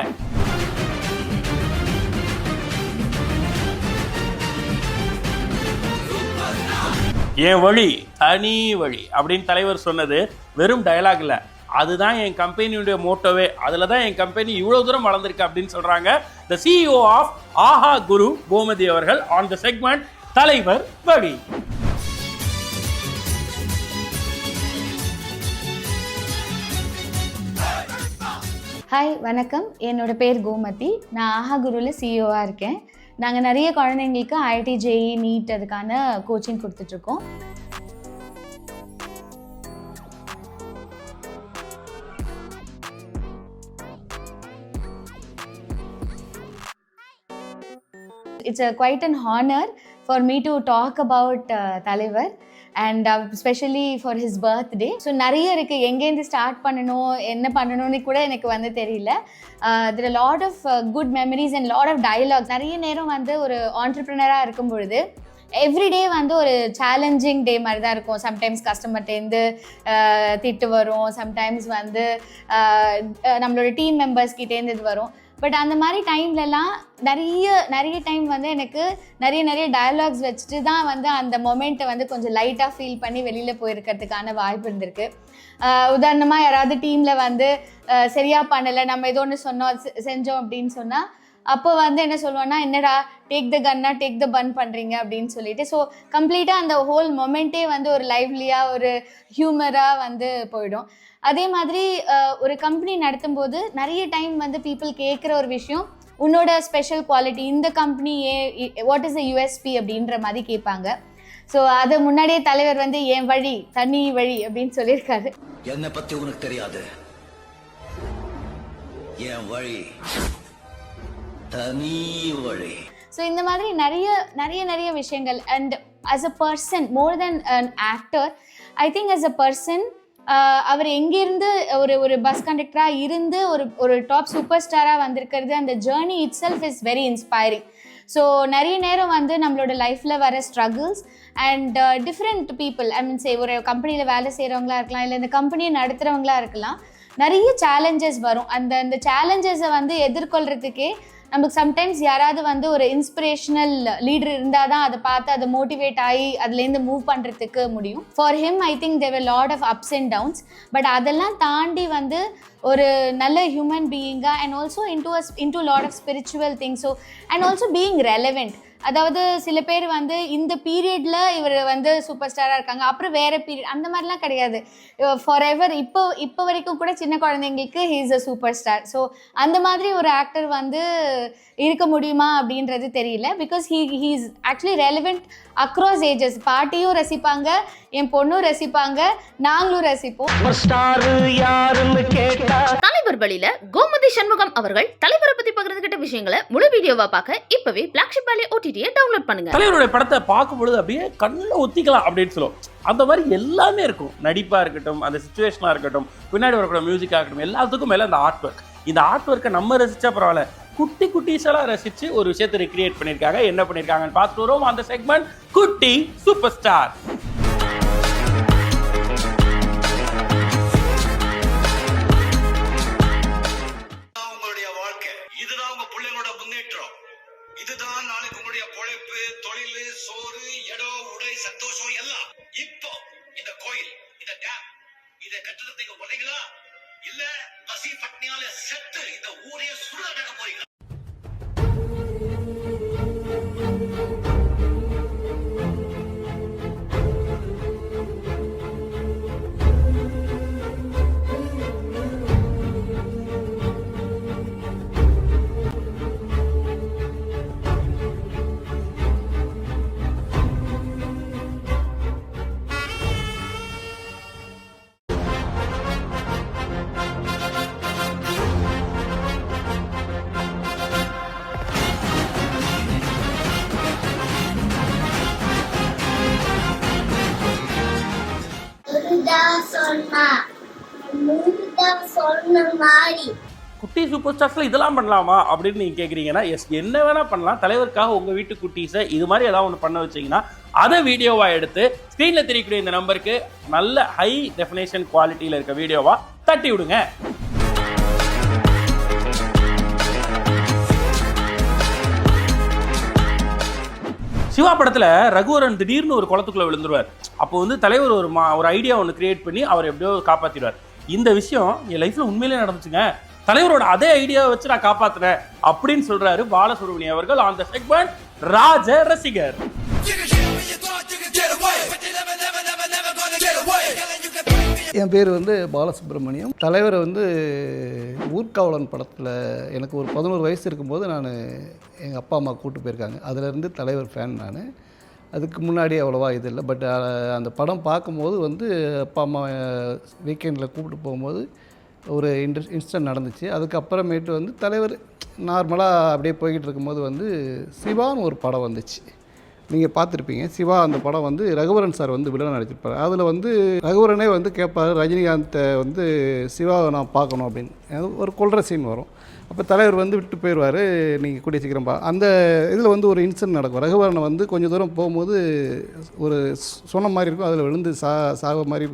என் வழி தனி வழி அப்படின்னு தலைவர் சொன்னது வெறும் டயலாக் இல்லை, அதுதான் என் கம்பெனியுடைய மோட்டோவே. அதில் தான் என் கம்பெனி இவ்வளோ தூரம் வளர்ந்துருக்கு அப்படின்னு சொல்கிறாங்க த CEO ஆஃப் ஆஹா குரு கோமதி அவர்கள் ஆன் த செக்மெண்ட் தலைவர் வழி. ஹாய் வணக்கம், என்னோட பேர் கோமதி. நான் ஆஹா குருவில் CEOவாக இருக்கேன். நாங்கள் நிறைய குழந்தைங்களுக்கு IIT JEE NEET அதுக்கான கோச்சிங் கொடுத்துட்ருக்கோம். It's quite an honor for me to talk about தலைவர் and especially for his birthday. So நிறைய இருக்குது, எங்கேருந்து ஸ்டார்ட் பண்ணணும் என்ன பண்ணணும்னு கூட எனக்கு தெரியல. there are a lot of good memories and lot of dialogues. நிறைய நேரம் ஒரு ஆண்டர்ப்ரினராக இருக்கும் பொழுது எவ்ரிடே ஒரு சேலஞ்சிங் டே மாதிரி தான் இருக்கும். சம்டைம்ஸ் கஸ்டமர்கிட்டேருந்து திட்டு வரும், சம்டைம்ஸ் நம்மளோட டீம் மெம்பர்ஸ்கிட்டேருந்து இது வரும். பட் அந்த மாதிரி டைம்லலாம் நிறைய டைம் எனக்கு நிறைய டயலாக்ஸ் வச்சுட்டு தான் அந்த மொமெண்ட்டை கொஞ்சம் லைட்டாக ஃபீல் பண்ணி வெளியில் போயிருக்கிறதுக்கான வாய்ப்பு இருந்திருக்கு. உதாரணமாக யாராவது டீமில் சரியாக பண்ணலை, நம்ம ஏதோ ஒன்று செஞ்சோம் அப்படின்னு சொன்னால் அப்போ வந்து என்ன சொல்லுவான்னா, என்னடா take the Khanna take the பன் பண்ணுறீங்க அப்படின்னு சொல்லிட்டு. ஸோ கம்ப்ளீட்டாக அந்த ஹோல் மொமெண்ட்டே வந்து ஒரு லைவ்லியாக ஒரு ஹியூமராக வந்து போயிடும். அதே மாதிரி ஒரு கம்பெனி நடத்தும் போது நிறைய டைம் வந்து பீப்புள் கேட்குற ஒரு விஷயம், உன்னோட ஸ்பெஷல் குவாலிட்டி இந்த company what is the USB அப்படின்ற மாதிரி கேட்பாங்க. ஸோ அதை முன்னாடியே தலைவர் வந்து என் வழி தனி வழி அப்படின்னு சொல்லியிருக்காரு. என்னை பற்றி உனக்கு தெரியாது, என் வழி தனி வழி. ஸோ இந்த மாதிரி நிறைய விஷயங்கள். And as a person more than an actor, I think as a person அவர் எங்கேருந்து ஒரு பஸ் கண்டக்டராக இருந்து ஒரு டாப் சூப்பர் ஸ்டாராக வந்திருக்கிறது, அந்த journey it self is very inspiring. So நிறைய நேரம் வந்து நம்மளோட லைஃப்பில் வர ஸ்ட்ரகிள்ஸ் அண்ட் டிஃப்ரெண்ட் பீப்புள், ஐ மீன் ஒரு கம்பெனியில் வேலை செய்கிறவங்களா இருக்கலாம், இல்லை இந்த கம்பெனியை நடத்துகிறவங்களா இருக்கலாம், நிறைய சேலஞ்சஸ் வரும். அந்த சேலஞ்சஸை வந்து எதிர்கொள்கிறதுக்கே நமக்கு சம்டைம்ஸ் யாராவது வந்து ஒரு இன்ஸ்பிரேஷனல் லீடர் இருந்தால் தான் அதை பார்த்து அதை மோட்டிவேட் ஆகி அதுலேருந்து மூவ் பண்ணுறதுக்கு முடியும். For him I think there were lot of ups and downs. But அதெல்லாம் தாண்டி வந்து ஒரு நல்ல ஹியூமன் பீயிங்காக and also into lot of spiritual things. So and also being relevant. அதாவது சில பேர் வந்து இந்த பீரியடில் இவர் வந்து சூப்பர் ஸ்டாராக இருக்காங்க, அப்புறம் வேறு பீரியட் அந்த மாதிரிலாம் கிடையாது. ஃபார் எவர் இப்போ வரைக்கும் கூட சின்ன குழந்தைங்களுக்கு he is a super star. So அந்த மாதிரி ஒரு ஆக்டர் வந்து இருக்க முடியுமா அப்படின்றது தெரியல. Because he is actually relevant across ages. பாட்டியும் ரசிப்பாங்க, என் பொண்ணும் ரசிப்பாங்க, நாங்களும் ரசிப்போம். தலைவர் வழியில கோமதி சண்முகம் அவர்கள் தலைவரை பத்தி பகிர்ந்துகிட்ட விஷயங்களை முழு வீடியோவா பார்க்க இப்பவே பிளாக்ஷிப் வேலி ஓடிடியை டவுன்லோட் பண்ணுங்க. தலைவருடைய படத்தை பார்க்கும்பொழுது அப்படியே கண்ணில் ஒத்திக்கலாம் அப்படின்னு சொல்லுவோம். அந்த மாதிரி எல்லாமே இருக்கும். நடிப்பா இருக்கட்டும், அந்த சிச்சுவேஷனா இருக்கட்டும், பின்னாடி வரக்கூடிய மியூசிக்கா இருக்கட்டும், எல்லாத்துக்கும் மேல அந்த ஆர்ட் ஒர்க். இந்த ஆர்ட் ஒர்க்கை நம்ம ரசிச்சா பரவாயில்ல, குட்டீஸெல்லாம் ரசிச்சு ஒரு விஷயத்தை ரெக்ரியேட் பண்ணியிருக்காங்க. என்ன பண்ணியிருக்காங்கன்னு பார்த்துட்டு வரோம். அந்த செக்மெண்ட் குட்டி சூப்பர் ஸ்டார். உங்களுடைய வாழ்க்கை இதுதான், உங்க பிள்ளைங்களோட முன்னேற்றம் இதுதான், நாளைக்கு உங்களுடைய பொழைப்பு, தொழில், சோறு, இடம், உடை, சந்தோஷம் எல்லாம். இப்போ இந்த கோயில், இந்த டேம், இதை கட்டுறதுக்கு போறீங்களா இல்ல பசி பட்னியால செத்து இந்த ஊரையே சுடுகாட்ட போறீங்களா? குட்டி சூப்பர் ஸ்டார்ஸ்ல இதெல்லாம் பண்ணலாமா அப்படின்னு நீங்க கேக்குறீங்கன்னா, எஸ், என்ன வேணா பண்ணலாம். தலைவருக்காக உங்க வீட்டு குட்டீஸை இது மாதிரி ஏதாவது ஒன்று பண்ண வச்சீங்கன்னா அதை வீடியோவா எடுத்து ஸ்கிரீன்ல தெரியக்கூடிய இந்த நம்பருக்கு நல்ல ஹை டெஃபினேஷன் குவாலிட்டியில இருக்க வீடியோவா தட்டி விடுங்க. சிவா படத்துல ரகுவரன் திடீர்னு ஒரு குளத்துக்குள்ள விழுந்துருவார். அப்போ வந்து தலைவர் ஒரு ஐடியா ஒன்று கிரியேட் பண்ணி அவர் எப்படியோ காப்பாத்திடுவார். இந்த விஷயம் என் லைஃப்ல உண்மையிலே நடந்துச்சுங்க, தலைவரோட அதே ஐடியாவை வச்சு நான் காப்பாத்துறேன் அப்படின்னு சொல்றாரு பாலசுப்ரமணியம் அவர்கள். அந்த செக்மெண்ட் ராஜ ரசிகர். என் பேர் வந்து பாலசுப்ரமணியம். தலைவரை வந்து ஊர்காவலன் படத்தில் எனக்கு ஒரு 11 வயசு இருக்கும்போது நான் எங்கள் அப்பா அம்மா கூப்பிட்டு போயிருக்காங்க. அதிலேருந்து தலைவர் ஃபேன் நான். அதுக்கு முன்னாடி அவ்வளோவா இது இல்லை. பட் அந்த படம் பார்க்கும்போது வந்து அப்பா அம்மா வீக்கெண்டில் கூப்பிட்டு போகும்போது ஒரு இன்சிடென்ட் நடந்துச்சு. அதுக்கப்புறமேட்டு வந்து தலைவர் நார்மலாக அப்படியே போய்கிட்டு இருக்கும்போது வந்து சிவான்னு ஒரு படம் வந்துச்சு, நீங்கள் பார்த்துருப்பீங்க. சிவா அந்த படம் வந்து ரகுவரன் சார் வந்து வில்லன் நடிச்சிருப்பார். அதில் வந்து ரகுவரனே வந்து கேட்பார், ரஜினிகாந்தை வந்து சிவாவை நான் பார்க்கணும் அப்படின்னு. ஒரு கொல்ற சீன் வரும். அப்போ தலைவர் வந்து விட்டு போயிடுவார், நீங்கள் கூடிய சீக்கிரம் அந்த இதில் வந்து ஒரு இன்சிடென்ட் நடக்கும். ரகுவரனை வந்து கொஞ்சம் தூரம் போகும்போது ஒரு சொன்ன மாதிரி இருக்கும், அதில் விழுந்து சாக மாதிரி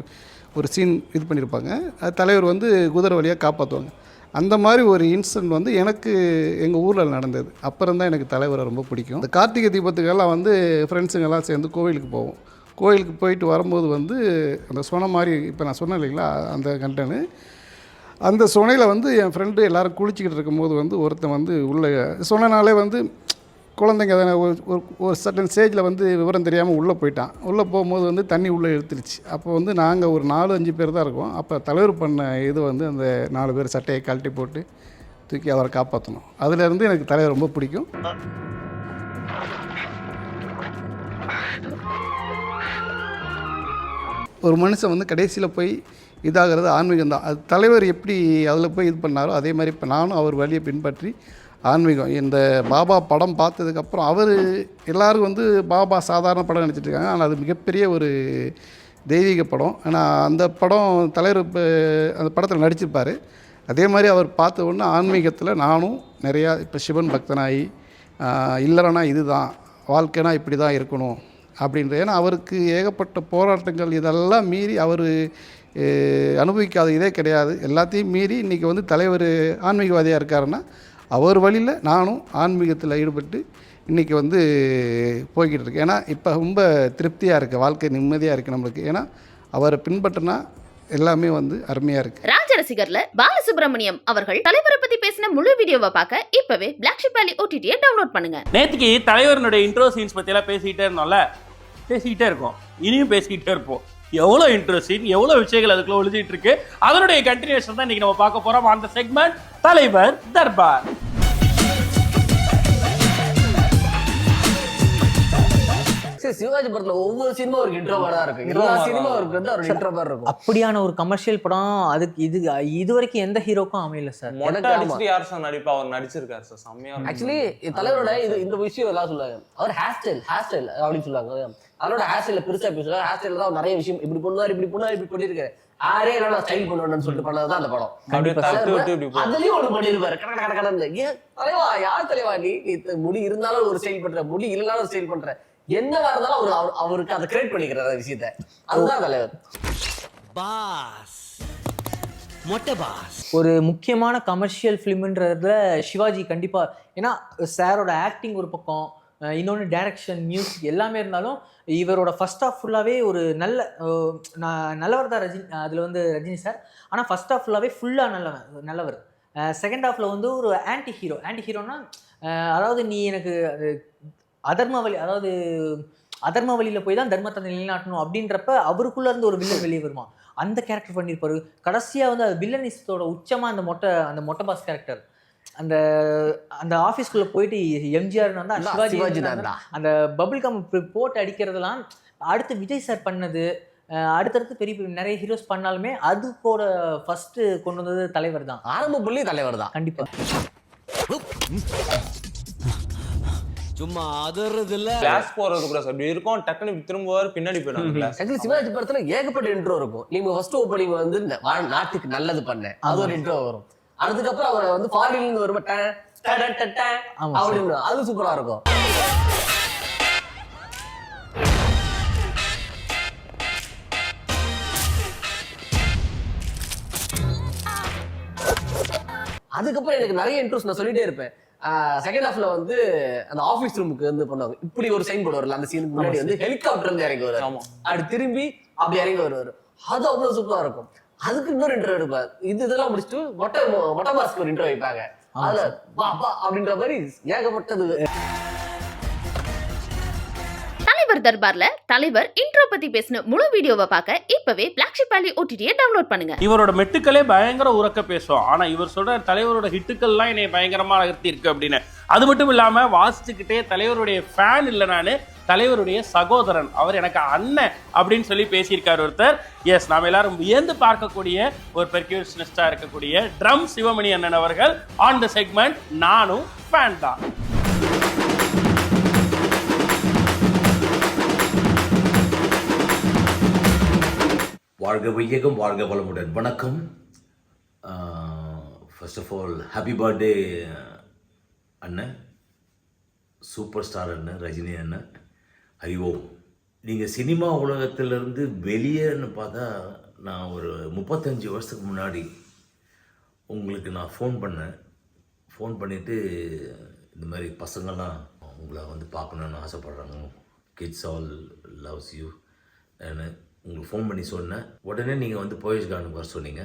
ஒரு சீன் இது பண்ணியிருப்பாங்க. அது தலைவர் வந்து குதிரை வழியாக காப்பாற்றுவாங்க. அந்த மாதிரி ஒரு இன்சிடென்ட் வந்து எனக்கு எங்கள் ஊரில் நடந்தது. அப்புறம் தான் எனக்கு தலைவரை ரொம்ப பிடிக்கும். இந்த கார்த்திகை தீபத்துக்கெல்லாம் வந்து ஃப்ரெண்ட்ஸுங்கெல்லாம் சேர்ந்து கோவிலுக்கு போவோம். கோவிலுக்கு போயிட்டு வரும்போது வந்து அந்த சொன்ன மாதிரி இப்போ நான் சொன்னேன் இல்லைங்களா, அந்த கண்டனு அந்த சுனையில் வந்து என் ஃப்ரெண்டு எல்லோரும் குளிச்சிக்கிட்டு இருக்கும்போது வந்து ஒருத்தன் வந்து உள்ளே சொன்னனாலே வந்து குழந்தைங்க தானே ஒரு சர்டன் ஸ்டேஜில் வந்து விவரம் தெரியாமல் உள்ளே போயிட்டான். உள்ளே போகும்போது வந்து தண்ணி உள்ளே இழுத்துருச்சு. அப்போ வந்து நாங்கள் ஒரு 4-5 பேர் தான் இருக்கோம். அப்போ தலைவர் பண்ண இது வந்து அந்த 4 பேர் சட்டையை கழட்டி போட்டு தூக்கி அவரை காப்பாற்றணும். அதுலேருந்து எனக்கு தலைவர் ரொம்ப பிடிக்கும். ஒரு மனுஷன் வந்து கடைசியில் போய் இதாகிறது ஆன்மீகம் தான். அது தலைவர் எப்படி அதில் போய் இது பண்ணாரோ அதே மாதிரி இப்போ நானும் அவர் வழியை பின்பற்றி ஆன்மீகம். இந்த பாபா படம் பார்த்ததுக்கப்புறம் அவர் எல்லோரும் வந்து பாபா சாதாரண படம் நினச்சிட்டு இருக்காங்க. ஆனால் அது மிகப்பெரிய ஒரு தெய்வீக படம். ஆனால் அந்த படம் தலைவர் இப்போ அந்த படத்தில் நடிச்சிருப்பார். அதே மாதிரி அவர் பார்த்த உடனே ஆன்மீகத்தில் நானும் நிறையா இப்போ சிவன் பக்தனாகி இல்லைனா இதுதான் வாழ்க்கைனா இப்படி தான் இருக்கணும் அப்படின்ற. ஏன்னா அவருக்கு ஏகப்பட்ட போராட்டங்கள் இதெல்லாம் மீறி அவர் அனுபவிக்காத இதே கிடையாது. எல்லாத்தையும் மீறி இன்றைக்கி வந்து தலைவர் ஆன்மீகவாதியாக இருக்காருன்னா அவர் வழியில் நானும் ஆன்மீகத்தில் ஈடுபட்டு இன்றைக்கி வந்து போய்கிட்டு இருக்கேன். ஏன்னா இப்போ ரொம்ப திருப்தியாக இருக்குது, வாழ்க்கை நிம்மதியாக இருக்குது நம்மளுக்கு. ஏன்னா அவரை பின்பற்றினா எல்லாமே வந்து அருமையாக இருக்குது. ராஜ ரசிகர்ல பாலசுப்ரமணியம் அவர்கள் தலைவரை பத்தி பேசின முழு வீடியோவை பார்க்க இப்பவே பிளாக் ஷிப் வேலி OTT-யை டவுன்லோட் பண்ணுங்க. நேற்றுக்கு தலைவருடைய இன்ட்ரோ சீன்ஸ் பற்றியெல்லாம் பேசிக்கிட்டே இருந்தோம்ல, பேசிக்கிட்டே இருக்கோம், இனியும் பேசிக்கிட்டே இருப்போம். எவ்வளோ இன்ட்ரோ சீன், எவ்வளோ விஷயங்கள் அதுக்குள்ள ஒழிச்சிட்டு இருக்கு. அதனுடைய கண்டினியூஷன் தான் இன்னைக்கு நம்ம பார்க்க போறோம். அந்த செக்மெண்ட் தலைவர் தர்பார். சிவாஜி படத்துல ஒவ்வொரு சினிமா ஒரு இன்ட்ரோவா இருக்கு. எல்லா சினிமா வந்து ஒரு இன்ட்ரோவா இருக்கும். அப்படியான ஒரு கமர்ஷியல் படம் அதுக்கு இது வரைக்கும் எந்த ஹீரோக்கும் அமையல சார். யார் சார் நடிப்பா? அவர் நடிச்சிருக்காரு சார், செம்மையா. ஆக்சுவலி தலைவரோட இந்த விஷயம் எல்லாம் சொல்லுவாங்க. அவர் ஹேர் ஸ்டைல் அப்படின்னு சொல்லுவாங்க. அவரோட ஹேர் ஸ்டைல பெருசா பேசுவாங்க. ஹேர் ஸ்டைல தான் நிறைய விஷயம் இப்படி பண்ணுவார் இப்படி பண்ணிருக்காரு. ஆரே நான் ஸ்டைல் பண்ணுவேன்னு சொல்லிட்டு பண்ணதான் அந்த படம். அதுலயும் ஒண்ணு பண்ணிருப்பாரு கடந்து. ஏன் தலைவா, யார் தலைவா நீ முடி இருந்தாலும் ஒரு ஸ்டைல் பண்ற, முடி இல்லைனாலும் ஒரு ஸ்டைல் பண்ற, என்னவா இருந்தாலும் அவருக்கு அதை கிரியேட் பண்ணிக்கிற விஷயத்த. அதுதான் தலைவர். ஒரு முக்கியமான கமர்ஷியல் ஃபிலிம்ன்றதுல சிவாஜி கண்டிப்பா. ஏன்னா சாரோட ஆக்டிங் ஒரு பக்கம், இன்னொன்று டைரக்ஷன், மியூசிக் எல்லாமே இருந்தாலும் இவரோட ஃபர்ஸ்ட் ஹாஃப் ஃபுல்லாகவே ஒரு நல்லவர் தான் ரஜினி. அதில் வந்து ரஜினி சார். ஆனால் ஃபர்ஸ்ட் ஹாஃப் ஃபுல்லாகவே ஃபுல்லாக நல்லவர். செகண்ட் ஹாஃபில் வந்து ஒரு ஆன்டி ஹீரோனா அதாவது நீ எனக்கு அதர்ம வழியில் போய் தான் தர்மத்தை நிலைநாட்டணும் அப்படின்றப்ப அவருக்குள்ள இருந்து ஒரு வில்லன் வெளியே வருமா, அந்த கேரக்டர் பண்ணியிருப்பாரு. கடைசியாக வந்து அது வில்லனிசத்தோட உச்சமாக அந்த மொட்டை பாஸ் கேரக்டர். அந்த ஆஃபீஸ்க்குள்ளே போயிட்டு எம்ஜிஆர் வந்து சிவாஜி அந்த பபிள் கம் போட்டு அடிக்கிறதுலாம் அடுத்து விஜய் சார் பண்ணது. அடுத்தடுத்து பெரிய நிறைய ஹீரோஸ் பண்ணாலுமே அதுக்கோட ஃபர்ஸ்ட் கொண்டு வந்தது தலைவர் தான். ஆரம்ப புள்ளி தலைவர் தான் கண்டிப்பா. சும்மா அதறது இல்ல, கிளாஸ் போறது கூட அப்படி இருக்கும். டக்குனு திரும்புவார், பின்னாடி போயிடுவாங்க. ஆக்சுவலி சிவாஜி படத்துல ஏகப்பட்ட இன்ட்ரோ இருக்கும். நீங்க ஃபர்ஸ்ட் ஓப்பனிங் வந்து நாட்டுக்கு நல்லது பண்ண அது ஒரு இன்ட்ரோ வரும். அதுக்கப்புறம் அவரை வந்து ஃபாரின்ல இருந்து வருமா அப்படின்னு, அது சூப்பரா இருக்கும். அதுக்கப்புறம் எனக்கு நிறைய இன்ட்ரெஸ்ட் நான் சொல்லிட்டே இருப்பேன். செகண்ட் ஹாஃப்ல வந்து அந்த ஆபீஸ் ரூமுக்கு வந்து பண்ணுவாங்க. இப்படி ஒரு சைன் போட வரல, அந்த சீனுக்கு முன்னாடி வந்து ஹெலிகாப்டர் இருந்து இறங்கி வருவாரு, அப்படி திரும்பி அப்படி இறங்கி வருவாரு. அது அவ்வளவு சூப்பரா இருக்கும். அதுக்கு இன்னொரு இன்ட்ரோ எடுப்பாரு. இதெல்லாம் முடிச்சுட்டு மொட்டை மாஸ்க்கு ஒரு இன்ட்ரோ வைப்பாங்க. அதுல பாபா அப்படின்ற மாதிரி ஏகப்பட்டது. தலைவர் தர்பார்ல தலைவர் இன்ட்ரோ பத்தி பேசின முழு வீடியோவை பார்க்க இப்பவே பிளாக் ஷிப் வேலி OTT-யை டவுன்லோட் பண்ணுங்க. இவரோட மெட்டுக்களே பயங்கர உரக்க பேசும். ஆனா இவர் சொல்ற தலைவரோட ஹிட்டுக்கள்லாம் என்னை பயங்கரமா நகர்த்தி இருக்கு அப்படின்னு. அது மட்டும் இல்லாம வாசிச்சுக்கிட்டே தலைவருடைய ஃபேன் இல்லை, நானு தலைவருடைய சகோதரன், அவர் எனக்கு அண்ணன் அப்படின்னு சொல்லி பேசியிருக்காரு ஒருத்தர். எஸ், நாம எல்லாரும் வியந்து பார்க்கக்கூடிய ஒரு பெர்க்யூஷனிஸ்டா இருக்கக்கூடிய ட்ரம் சிவமணி அண்ணன் அவர்கள் ஆன் த செக்மெண்ட் நானும் ஃபேன் தான். வாழ்க வையகம், வாழ்க வளமுடன். வணக்கம். First of all happy birthday அண்ணன், சூப்பர் ஸ்டார் அண்ணன், ரஜினி அண்ணன். அறிவோம், நீங்கள் சினிமா உலகத்திலேருந்து வெளியேன்னு பார்த்தா நான் ஒரு 35 வருஷத்துக்கு முன்னாடி உங்களுக்கு நான் ஃபோன் பண்ணிவிட்டு இந்த மாதிரி பசங்கள்லாம் உங்களை வந்து பார்க்கணுன்னு ஆசைப்பட்றாங்க, கிட்ஸ் ஆல் லவ்ஸ் யூ உங்களுக்கு ஃபோன் பண்ணி சொன்னேன். உடனே நீங்கள் வந்து போயஸ் கார்டனுக்கு வர சொன்னீங்க.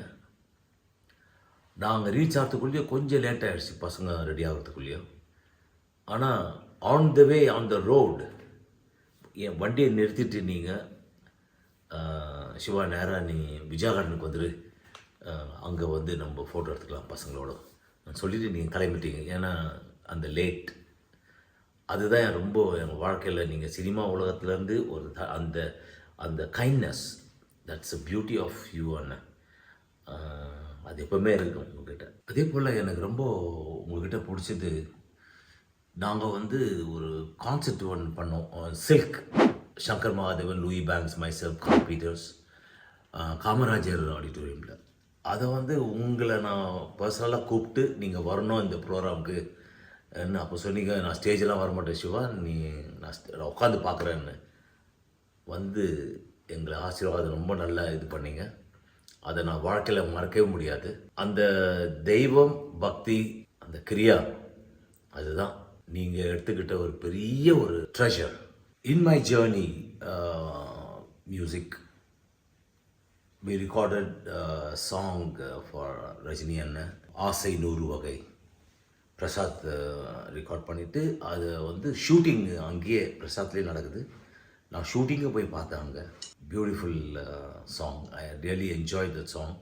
நாங்கள் ரீச் ஆகிறதுக்குள்ளேயே கொஞ்சம் லேட் ஆகிடுச்சு பசங்க ரெடி ஆகிறதுக்குள்ளேயும். ஆனால் on the way on the road என் வண்டியை நிறுத்திட்டு நீங்கள் சிவா நேராக நீ விஜயா கார்டனுக்கு வந்துடு, அங்கே வந்து நம்ம ஃபோட்டோ எடுத்துக்கலாம் பசங்களோட சொல்லிவிட்டு நீங்கள் கிளம்பிட்டீங்க. ஏன்னா அந்த லேட் அதுதான் ரொம்ப எங்கள் வாழ்க்கையில் நீங்கள் சினிமா உலகத்துலேருந்து ஒரு அந்த அந்த kindness, that's a beauty of you அண்ணன். அது எப்போவுமே இருக்கும் உங்கள்கிட்ட. அதே போல் எனக்கு ரொம்ப உங்கள்கிட்ட பிடிச்சது, நாங்கள் வந்து ஒரு கான்செப்ட் ஒன்று பண்ணோம், Silk, Shankar Mahadevan, Louis Banks, myself, Karl Peters, Kamarajar ஆடிட்டோரியமில். அதை வந்து உங்களை நான் பர்சனலாக கூப்பிட்டு நீங்கள் வரணும் இந்த ப்ரோக்ராமுக்கு என்ன அப்போ சொன்னீங்க. நான் ஸ்டேஜெலாம் வரமாட்டேன் சிவா, நான் உட்காந்து பார்க்குறேன்னு வந்து எங்களை ஆசீர்வாதம் ரொம்ப நல்லா இது பண்ணீங்க. அதை நான் வாழ்க்கையில் மறக்கவே முடியாது. அந்த தெய்வம், பக்தி, அந்த கிரியா, அதுதான் நீங்கள் எடுத்துக்கிட்ட ஒரு பெரிய ஒரு treasure. In my journey music we recorded a song for Rajini அண்ணன், ஆசை 100 வகை. பிரசாத் ரெக்கார்ட் பண்ணிவிட்டு அதை வந்து ஷூட்டிங் அங்கேயே பிரசாத்லேயே நடக்குது. நான் ஷூட்டிங்கை போய் பார்த்தேன் அங்கே. Beautiful song. I really enjoy the song.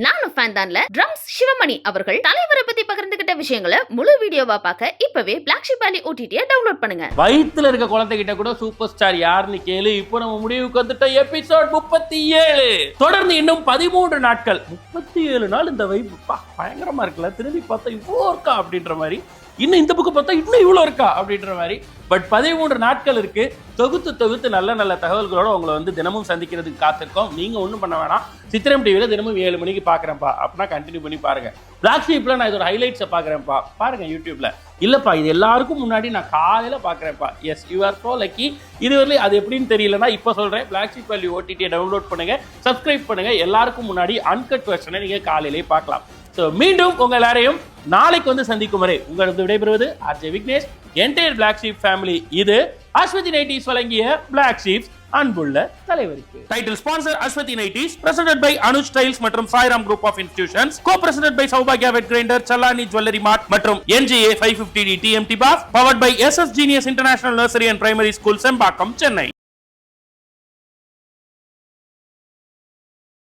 நானும் ஃபேன் தான்ல. ட்ரம்ஸ் சிவமணி அவர்கள் தலைவரை பத்தி பகிர்ந்துகிட்ட விஷயங்களை முழு வீடியோவா பார்க்க இப்பவே பிளாக் ஷிப் வேலி OTT டவுன்லோட் பண்ணுங்க. வயித்துல இருக்க குழந்தைகிட்ட கூட சூப்பர் ஸ்டார் யாருன்னு கேளு. இப்போ நம்ம முடிவுக்கு வந்துட்ட எபிசோட் 37. தொடர்ந்து இன்னும் 13 நாட்கள், 37 நாள் இந்த வைப் பயங்கரமா இருக்குல்ல. திரும்பி பார்த்தா இவ்வளோ இருக்கா அப்படின்ற மாதிரி, இன்னும் இந்த புக்கு பார்த்தா இன்னும் இவ்வளோ இருக்கா அப்படின்ற மாதிரி. பட் 13 நாட்கள் இருக்கு. தொகுத்து நல்ல நல்ல தகவல்களோட உங்களை வந்து தினமும் சந்திக்கிறதுக்கு காத்திருக்கோம். நீங்க ஒன்றும் பண்ண வேணாம். சித்திரம் டிவியில் தினமும் 7 மணிக்கு பார்க்குறேன்ப்பா அப்படின்னா கண்டினியூ பண்ணி பாருங்க. பிளாக் ஷீப்ல நான் இதோட ஹைலைட்ஸை பார்க்குறேன்ப்பா பாருங்க யூடியூப்ல. இல்லப்பா இது எல்லாருக்கும் முன்னாடி நான் காலையில் பார்க்குறேன்ப்பா. Yes, you are so lucky. இதுவரையிலும் அது எப்படின்னு தெரியலன்னா இப்போ சொல்கிறேன். Black Sheep Value OTT download பண்ணுங்க, சப்ஸ்கிரைப் பண்ணுங்க. எல்லாருக்கும் முன்னாடி அன்கட் வெர்ஷனை நீங்க காலையிலேயே பார்க்கலாம். ஸோ மீண்டும் உங்கள் எல்லாரையும் நாளைக்கு வந்து சந்திக்கும் வரை உங்களுக்கு விடைபெறுவது RJ Vignesh, entire Black Sheep family. இது அஸ்வதி நைட்டிஸ் வழங்கிய பிளாக் ஷீப்ஸ் அன்புள்ள தலைவருக்கு. Title sponsor Aswathi nighties, presented by Anuj styles மற்றும் Sairam group of institutions, co presented by சௌபாகியா wet grinder, Challani jewellery mart மற்றும் NGA 550D TMT bars, powered by SS Genius International Nursery and Primary School, Sembakkam, Chennai.